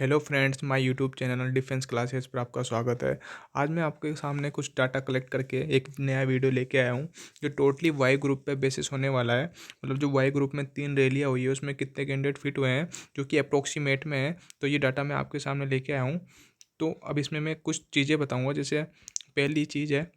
Hello friends, my YouTube channel defence classes पर आपका स्वागत है। आज मैं आपके सामने कुछ डाटा कलेक्ट करके एक नया वीडियो लेके आया हूँ जो टोटली वाई ग्रुप पे बेसिस होने वाला है। मतलब जो वाई ग्रुप में 3 रैलियाँ हुई है उसमें कितने कैंडिडेट फिट हुए हैं जो कि अप्रोक्सीमेट में है। तो ये डाटा मैं आपके सामने लेके आया हूँ। तो अब इसमें मैं कुछ चीज़ें बताऊँगा। जैसे पहली चीज़ है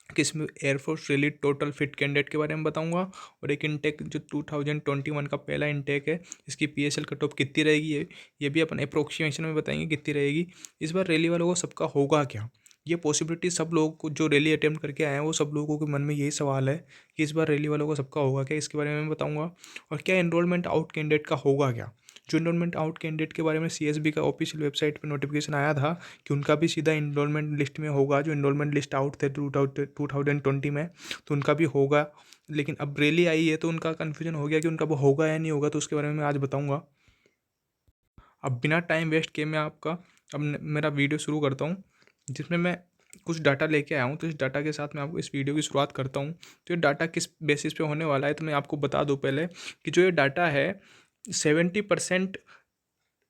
कि इसमें air force rally total fit candidate के बारे में बताऊंगा, और एक इनटेक जो 2021 का पहला इनटेक है इसकी पीएसएल कट ऑफ कितनी रहेगी ये भी अपन अप्रोक्सीमेशन में बताएंगे कितनी रहेगी। इस बार रैली वालों को सबका होगा क्या, ये पॉसिबिलिटी सब लोगों को जो रैली अटेम्प्ट करके आए हैं वो सब लोगों के मन में यही सवाल है कि इस बार रैली वालों को सबका होगा क्या, इसके बारे में मैं बताऊंगा। और क्या एनरोलमेंट आउट कैंडिडेट का होगा क्या। जो एनरोलमेंट आउट कैंडिडेट के बारे में सीएसबी का ऑफिशियल वेबसाइट पर नोटिफिकेशन आया था कि उनका भी सीधा इनरोलमेंट लिस्ट में होगा। जो इनरोलमेंट लिस्ट आउट थे 2020 में, तो उनका भी होगा। लेकिन अब रैली आई है तो उनका कन्फ्यूजन हो गया कि उनका वो होगा या नहीं होगा, तो उसके बारे में मैं आज बताऊंगा। अब बिना टाइम वेस्ट किए मैं आपका मेरा वीडियो शुरू करता हूँ, जिसमें मैं कुछ डाटा लेके आया हूँ। तो इस डाटा के साथ मैं आपको इस वीडियो की शुरुआत करता हूँ। तो ये डाटा किस बेसिस पे होने वाला है, तो मैं आपको बता दूँ पहले कि जो ये डाटा है 70%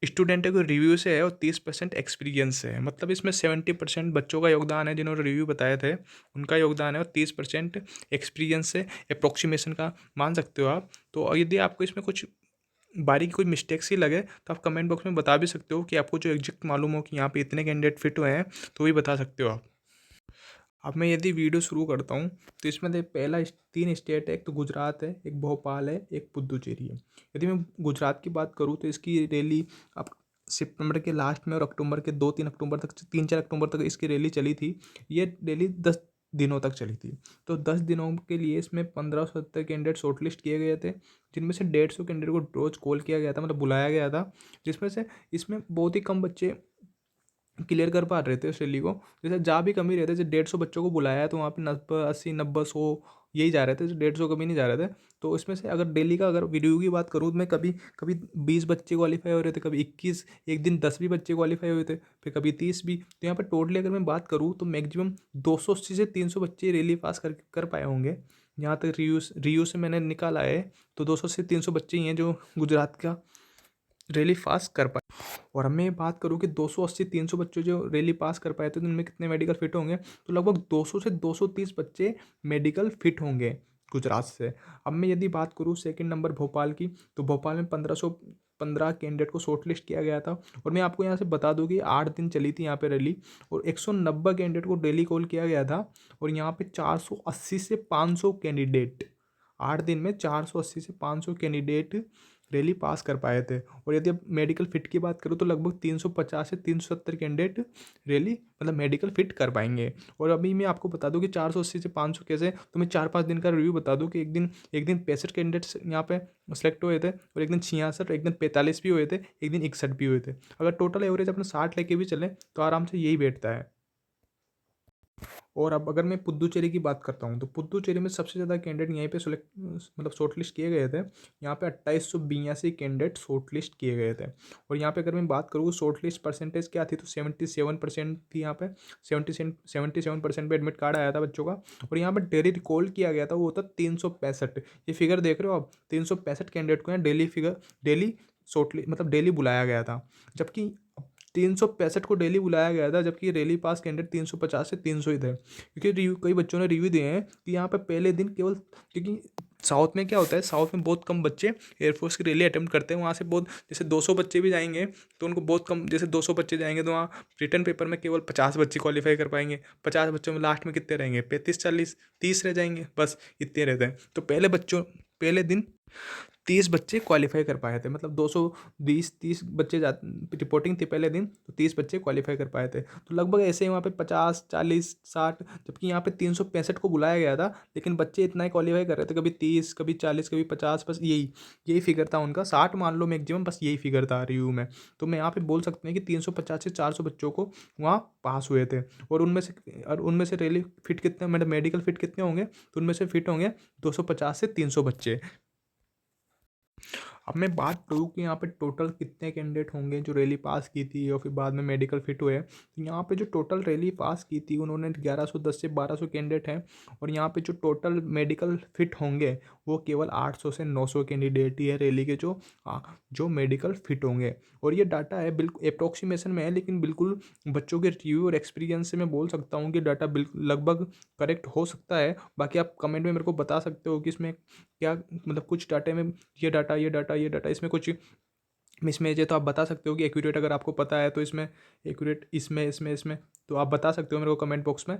स्टूडेंट को रिव्यू से है और 30% एक्सपीरियंस से है। मतलब इसमें 70% बच्चों का योगदान है जिन्होंने रिव्यू बताए थे, उनका योगदान है, और 30% एक्सपीरियंस से अप्रोक्सीमेशन का मान सकते हो आप। तो यदि आपको इसमें कुछ बारीकी कोई मिस्टेक्स ही लगे तो आप कमेंट बॉक्स में बता भी सकते हो कि आपको जो एग्जैक्ट मालूम हो कि यहाँ पे इतने कैंडिडेट फिट हुए हैं, तो वही बता सकते हो आप। अब मैं यदि वीडियो शुरू करता हूँ तो इसमें देख पहला 3 स्टेट है। एक तो गुजरात है, एक भोपाल है, एक पुदुचेरी है। यदि मैं गुजरात की बात करूँ तो इसकी रैली अब सितंबर के लास्ट में और अक्टूबर के 2-3 अक्टूबर तक, 3-4 अक्टूबर तक इसकी रैली चली थी। ये रैली 10 दिनों तक चली थी। तो 10 दिनों के लिए इसमें 1570 कैंडिडेट शॉर्टलिस्ट किए गए थे, जिनमें से 150 कैंडिडेट को रोज कॉल किया गया था, मतलब बुलाया गया था। जिसमें से इसमें बहुत ही कम बच्चे क्लियर कर पा रहे थे उस रैली को। जैसे जा भी कम ही रहे थे। जैसे 150 बच्चों को बुलाया है तो वहाँ पे 90, 80, 90, 100 यही जा रहे थे, 150 कभी नहीं जा रहे थे। तो इसमें से अगर डेली का अगर वीडियो की बात करूँ तो मैं कभी कभी 20 बच्चे क्वालिफाई हो रहे थे, कभी 21, एक दिन 10 भी बच्चे क्वालिफाई हुए थे, फिर कभी 30 भी। तो यहाँ पर टोटली अगर मैं बात करूँ तो मैक्सिमम 280 से 300 बच्चे रैली पास कर पाए होंगे। यहाँ तक रिव्यू से मैंने निकाला है तो 200 से 300 बच्चे ही हैं जो गुजरात का रैली पास कर पाए। और अब मैं ये बात करूँ कि 280-300 बच्चे जो रैली पास कर पाए थे तो उनमें कितने मेडिकल फिट होंगे, तो लगभग 200 से 230 बच्चे मेडिकल फिट होंगे गुजरात से। अब मैं यदि बात करूँ सेकंड नंबर भोपाल की, तो भोपाल में 1515 कैंडिडेट को शॉर्ट लिस्ट किया गया था। और मैं आपको यहाँ से बता दूँ कि 8 दिन चली थी यहाँ पे रैली, और 190 कैंडिडेट को डेली कॉल किया गया था। और यहाँ पे 480 से 500 कैंडिडेट, 8 दिन में 480 से 500 कैंडिडेट रैली पास कर पाए थे। और यदि अब मेडिकल फिट की बात करूँ तो लगभग 350 से 370 कैंडिडेट रैली मतलब मेडिकल फिट कर पाएंगे। और अभी मैं आपको बता दूं कि 480 से 500 कैसे, तो मैं 4-5 दिन का रिव्यू बता दूं कि एक दिन 65 कैंडिडेट्स यहाँ पे सेलेक्ट हुए थे, और एक दिन 66, एक दिन 45 भी हुए थे, एक दिन 61 भी हुए थे। अगर टोटल एवरेज अपने 60 लेके भी चलें तो आराम से यही बैठता है। और अब अगर मैं पुद्दुचेरी की बात करता हूँ तो पुद्दुचेरी में सबसे ज़्यादा कैंडिडेट यहीं पे सेलेक्ट मतलब शॉर्ट लिस्ट किए गए थे। यहाँ पे 2882 कैंडिडेट शॉर्ट लिस्ट किए गए थे। और यहाँ पे अगर मैं बात करूँ शॉर्ट लिस्ट परसेंटेज क्या थी, तो 77% थी यहाँ पे। 77% पे एडमिट कार्ड आया था बच्चों का। और यहाँ पर डेली रिकॉल किया गया था वो था 365। ये फिगर देख रहे हो आप, 365 कैंडिडेट को यहाँ डेली शॉर्टली मतलब डेली बुलाया गया था। जबकि 365 को डेली बुलाया गया था, जबकि रैली पास कैंडिडेट 350 से 300 ही थे। क्योंकि रिव्यू कई बच्चों ने रिव्यू दिए हैं कि यहाँ पे पहले दिन केवल, क्योंकि साउथ में क्या होता है, साउथ में बहुत कम बच्चे एयरफोर्स की रैली अटेम्प्ट करते हैं। वहाँ से बहुत, जैसे 200 बच्चे भी जाएंगे तो उनको बहुत कम, जैसे 200 बच्चे जाएंगे तो वहाँ रिटर्न पेपर में केवल 50 बच्चे क्वालिफाई कर पाएंगे। 50 बच्चों में लास्ट में कितने रहेंगे, 35, 40, 30 रह जाएंगे, बस इतने रहते हैं। तो पहले दिन 30 बच्चे क्वालिफाई कर पाए थे। मतलब 220-30 बच्चे रिपोर्टिंग थी पहले दिन, तो 30 बच्चे क्वालिफाई कर पाए थे। तो लगभग ऐसे ही वहाँ पे 50, 40, 60, जबकि यहाँ पे 365 को बुलाया गया था, लेकिन बच्चे इतना ही क्वालिफाई कर रहे थे, कभी 30, कभी 40, कभी 50, बस यही फिगर था उनका। 60 मान लो मैक्सिमम, बस यही फिगर था रिव्यू में। तो मैं यहाँ पे बोल सकते हैं कि 350 से 400 बच्चों को वहाँ पास हुए थे। और उनमें से रैली फिट कितने, मतलब मेडिकल फिट कितने होंगे, तो उनमें से फिट होंगे 250 से 300 बच्चे। अब मैं बात करूँ कि यहाँ पे टोटल कितने कैंडिडेट होंगे जो रैली पास की थी और फिर बाद में मेडिकल फिट हुए। तो यहाँ पे जो टोटल रैली पास की थी उन्होंने 1110 से 1200 कैंडिडेट हैं, और यहाँ पे जो टोटल मेडिकल फिट होंगे वो केवल 800 से 900 कैंडिडेट ही है रैली के जो मेडिकल फिट होंगे। और ये डाटा है बिल्कुल अप्रोक्सीमेशन में है, लेकिन बिल्कुल बच्चों के रिव्यू और एक्सपीरियंस से मैं बोल सकता हूँ कि डाटा बिल्कुल लगभग करेक्ट हो सकता है। बाकी आप कमेंट में मेरे को बता सकते हो कि इसमें क्या मतलब कुछ डाटे में ये डाटा इसमें कुछ मिसमैच है तो आप बता सकते हो कि एक्यूरेट अगर आपको पता है तो इसमें एक्यूरेट इसमें तो आप बता सकते हो मेरे को कमेंट बॉक्स में।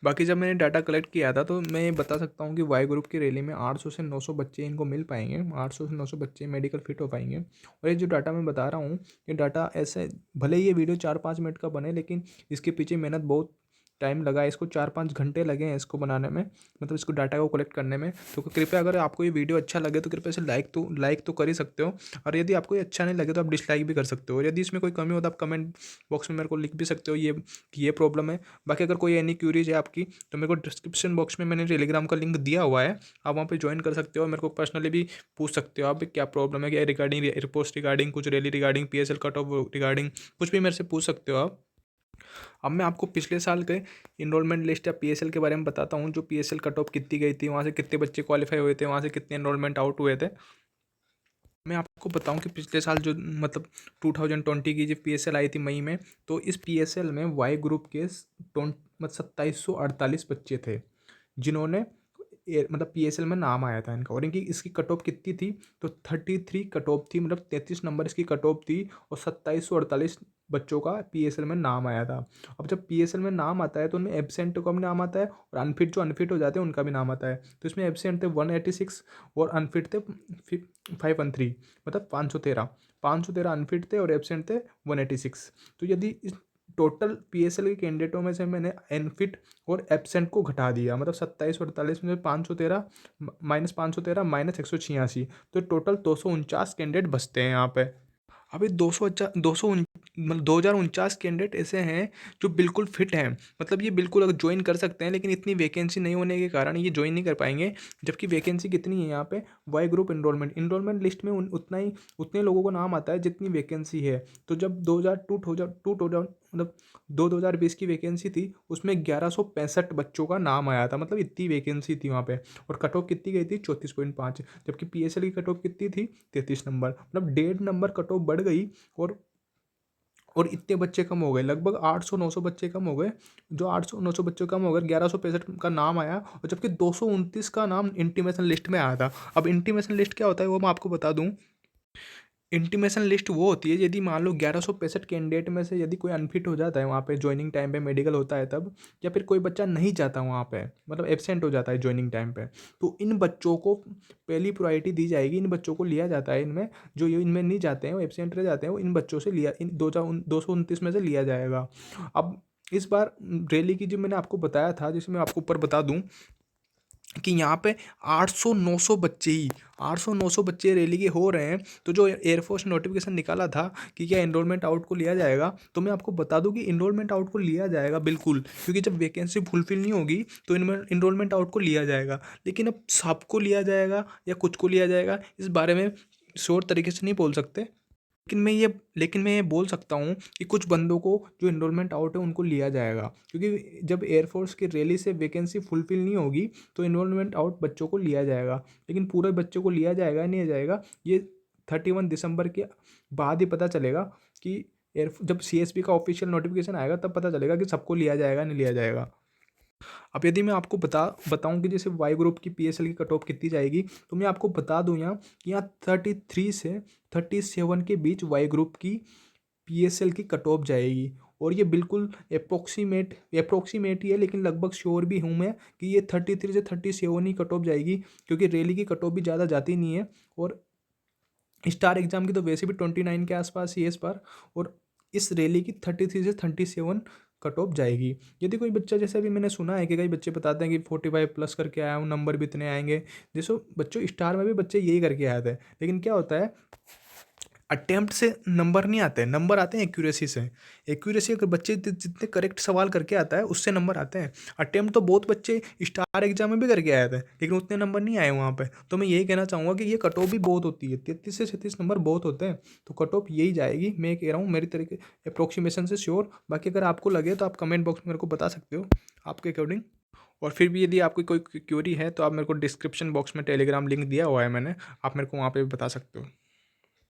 बाकी जब मैंने डाटा कलेक्ट किया था तो मैं ये बता सकता हूँ कि वाई ग्रुप की रैली में 800 से 900 बच्चे इनको मिल पाएंगे, 800 से 900 बच्चे मेडिकल फिट हो पाएंगे। और ये जो डाटा मैं बता रहा हूँ, ये डाटा ऐसे भले ही ये वीडियो 4-5 मिनट का बने, लेकिन इसके पीछे मेहनत बहुत टाइम लगा है, इसको 4-5 घंटे लगे हैं इसको बनाने में, मतलब इसको डाटा को कलेक्ट करने में। तो कृपया अगर आपको ये वीडियो अच्छा लगे तो कृपया इसे लाइक तो कर ही सकते हो, और यदि आपको ये अच्छा नहीं लगे तो आप डिसलाइक भी कर सकते हो। और यदि इसमें कोई कमी हो तो आप कमेंट बॉक्स में मेरे को लिख भी सकते हो ये प्रॉब्लम है। बाकी अगर कोई एनी क्यूरीज है आपकी तो मेरे को डिस्क्रिप्शन बॉक्स में मैंने टेलीग्राम का लिंक दिया हुआ है, आप वहाँ पे ज्वाइन कर सकते हो। मेरे को पर्सनली भी पूछ सकते हो आप क्या प्रॉब्लम है, क्या रिगार्डिंग रिपोर्ट्स रिगार्डिंग कुछ rally regarding PSL cut off regarding कुछ भी मेरे से पूछ सकते हो आप। अब मैं आपको पिछले साल के इनरोलमेंट लिस्ट या पीएसएल के बारे में बताता हूँ, जो पीएसएल कट ऑफ कितनी गई थी, वहाँ से कितने बच्चे क्वालिफाई हुए थे, वहाँ से कितने इनरोलमेंट आउट हुए थे। मैं आपको बताऊं कि पिछले साल जो मतलब 2020 की जो पीएसएल आई थी मई में, तो इस पीएसएल में वाई ग्रुप के 2748 बच्चे थे जिन्होंने मतलब पीएसएल में नाम आया था इनका। और इनकी इसकी कट ऑफ कितनी थी, तो 33 कट ऑफ थी, मतलब 33 नंबर इसकी कट ऑफ थी, और 2748 बच्चों का पीएसएल में नाम आया था। अब जब पीएसएल में नाम आता है तो उनमें एब्सेंट का भी नाम आता है, और अनफिट हो जाते हैं उनका भी नाम आता है। तो इसमें एब्सेंट थे 186 और अनफिट थे 513, मतलब 513 अनफिट थे और एब्सेंट थे 186। तो यदि इस टोटल पीएसएल के कैंडिडेटों में से मैंने अनफिट और एब्सेंट को घटा दिया, मतलब 27 और 48 में 513 माइनस 513 माइनस 186, तो टोटल 249 कैंडिडेट बचते हैं यहाँ पे। अभी 2049 कैंडिडेट ऐसे हैं जो बिल्कुल फिट हैं, मतलब ये बिल्कुल अगर ज्वाइन कर सकते हैं, लेकिन इतनी वैकेंसी नहीं होने के कारण ये ज्वाइन नहीं कर पाएंगे। जबकि वैकेंसी कितनी है यहाँ पे, वाई ग्रुप इनरोलमेंट लिस्ट में उतने लोगों को नाम आता है जितनी वैकेंसी है। तो जब 2000 मतलब 2020 की वैकेंसी थी, उसमें 1165 बच्चों का नाम आया था, मतलब इतनी वैकेंसी थी वहाँ पे। और कट ऑफ कितनी गई थी, 34.5, जबकि पीएसएल की कट ऑफ कितनी थी, 33 नंबर, मतलब 1.5 नंबर कट ऑफ बढ़ गई। और इतने बच्चे कम हो गए, लगभग 800-900 बच्चे कम हो गए। जो 800-900 बच्चे कम हो गए, 1165 का नाम आया, और जबकि 229 का नाम इंटीमेशन लिस्ट में आया था। अब इंटीमेशन लिस्ट क्या होता है वो मैं आपको बता दूं। इंटीमेशन लिस्ट वो होती है यदि मान लो 1165 कैंडिडेट में से यदि कोई अनफिट हो जाता है वहाँ पे ज्वाइनिंग टाइम पे, मेडिकल होता है तब, या फिर कोई बच्चा नहीं जाता वहाँ पे, मतलब एब्सेंट हो जाता है ज्वाइनिंग टाइम पे, तो इन बच्चों को पहली प्रायोरिटी दी जाएगी। इन बच्चों को लिया जाता है, इनमें जो ये इनमें नहीं जाते हैं वो एब्सेंट रह जाते हैं, वो इन बच्चों से लिया, इन 229 में से लिया जाएगा। अब इस बार रैली की जो मैंने आपको बताया था, जिसे मैं आपको ऊपर बता दूं कि यहाँ पे 800-900 बच्चे रैली के हो रहे हैं। तो जो एयरफोर्स नोटिफिकेशन निकाला था कि क्या इनरोलमेंट आउट को लिया जाएगा, तो मैं आपको बता दूं कि इनरोलमेंट आउट को लिया जाएगा बिल्कुल, क्योंकि जब वैकेंसी फुलफिल नहीं होगी तो इनरोलमेंट आउट को लिया जाएगा। लेकिन अब सबको लिया जाएगा या कुछ को लिया जाएगा, इस बारे में श्योर तरीके से नहीं बोल सकते। लेकिन मैं ये बोल सकता हूँ कि कुछ बंदों को जो इनरोलमेंट आउट है उनको लिया जाएगा, क्योंकि जब एयरफोर्स की रैली से वैकेंसी फुलफिल नहीं होगी तो इनरोलमेंट आउट बच्चों को लिया जाएगा। लेकिन पूरे बच्चों को लिया जाएगा नहीं लिया जाएगा, ये 31 दिसंबर के बाद ही पता चलेगा कि जब सीएसपी का ऑफिशियल नोटिफिकेशन आएगा तब पता चलेगा कि सबको लिया जाएगा नहीं लिया जाएगा। अब यदि मैं आपको बताऊं कि जैसे वाई ग्रुप की पीएसएल की कट ऑफ कितनी जाएगी, तो मैं आपको बता दूं यहाँ कि यहाँ 33 से 37 के बीच वाई ग्रुप की पीएसएल की कट ऑफ जाएगी। और ये बिल्कुल अप्रोक्सीमेट ही है, लेकिन लगभग श्योर भी हूँ मैं कि ये 33 से 37 ही कट ऑफ जाएगी, क्योंकि रैली की कट ऑफ भी ज़्यादा जाती नहीं है। और स्टार एग्जाम की तो वैसे भी 29 के आसपास ही है इस बार। और इस रैली की 33 से 37 कट ऑफ जाएगी। यदि कोई बच्चा, जैसे अभी मैंने सुना है कि कई बच्चे बताते हैं कि 45 प्लस करके आया हूँ, नंबर भी इतने आएंगे, जैसे बच्चों स्टार में भी बच्चे यही करके आए थे। लेकिन क्या होता है, अटेम्प्ट से नंबर नहीं आते हैं, नंबर आते हैं एक्यूरेसी से। एक्यूरेसी अगर बच्चे जितने करेक्ट सवाल करके आता है उससे नंबर आते हैं। अटेम्प्ट तो बहुत बच्चे स्टार एग्जाम में भी करके आए थे, लेकिन उतने नंबर नहीं आए वहाँ पे। तो मैं यही कहना चाहूँगा कि ये कट ऑफ भी बहुत होती है, 33 से 36 नंबर बहुत होते हैं। तो कट ऑफ यही जाएगी, मैं कह रहा हूँ मेरी तरीके अप्रोक्सीमेशन से श्योर। बाकी अगर आपको लगे तो आप कमेंट बॉक्स में मेरे को बता सकते हो आपके अकॉर्डिंग। और फिर भी यदि आपकी कोई क्वेरी है तो आप मेरे को डिस्क्रिप्शन बॉक्स में टेलीग्राम लिंक दिया हुआ है मैंने, आप मेरे को वहाँ पे भी बता सकते हो।